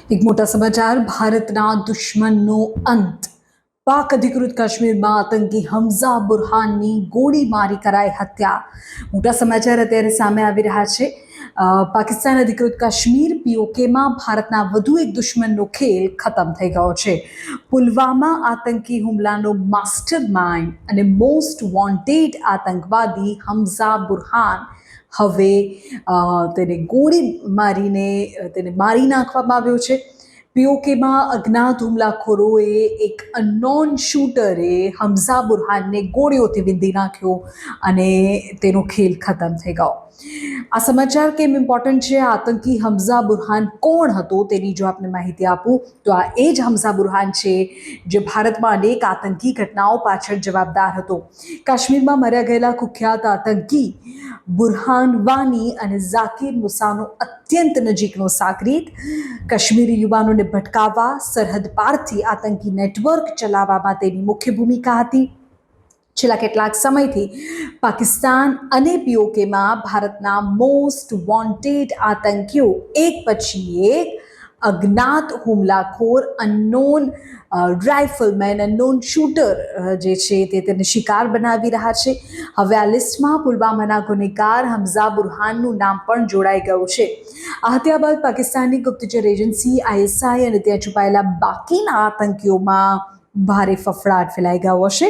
એક મોટા સમાચાર ભારતના દુશ્મનનો અંત પાક અધિકૃત કાશ્મીરમાં આતંકી હમઝા બુરહાનની ગોળીમારી કરાઈ હત્યા મોટા સમાચાર અત્યારે સામે આવી રહ્યા છે પાકિસ્તાન અધિકૃત કાશ્મીર પીઓકેમાં ભારતના વધુ એક દુશ્મનનો ખેલ ખતમ થઈ ગયો છે પુલવામા આતંકી હુમલાનો માસ્ટર માઇન્ડ અને મોસ્ટ વોન્ટેડ આતંકવાદી હમઝા બુરહાન હવે તેને ગોળી મારીને તેને મારી નાખવામાં આવ્યો છે પીઓકેમાં અજ્ઞાત હુમલાખોરોએ એક અનનોન શૂટરે હમઝા બુરહાનને ગોળીઓથી વિંધી નાખ્યો અને તેનો ખેલ ખતમ થઈ ગયો આ સમાચાર કેમ ઇમ્પોર્ટન્ટ છે આતંકી હમઝા બુરહાન કોણ હતો તેની જો આપને માહિતી આપું તો આ એ જ હમઝા બુરહાન છે જે ભારતમાં અનેક આતંકી ઘટનાઓ પાછળ જવાબદાર હતો કાશ્મીરમાં મર્યા ગયેલા કુખ્યાત આતંકી બુરહાન વાની અને ઝાકિર મુસાનો અત્યંત નજીકનો સાગરીત કાશ્મીરી યુવાનોને ભટકાવવા સરહદ પારથી આતંકી નેટવર્ક ચલાવવામાં તેની મુખ્ય ભૂમિકા હતી છેલ્લા કેટલાક સમયથી પાકિસ્તાન અને પીઓકેમાં ભારતના મોસ્ટ વોન્ટેડ આતંકીઓ એક પછી એક અજ્ઞાત હુમલાખોર અનનોન રાઇફલમેન અનનોન શૂટર જે છે તે તેને શિકાર બનાવી રહ્યા છે હવે આ લિસ્ટમાં પુલવામાના ગુનેગાર હમઝા બુરહાનનું નામ પણ જોડાઈ ગયું છે આ હત્યા બાદ પાકિસ્તાનની ગુપ્તચર એજન્સી આઈએસઆઈ અને ત્યાં છુપાયેલા બાકીના આતંકીઓમાં ભારે ફફડાટ ફેલાઈ ગયો હશે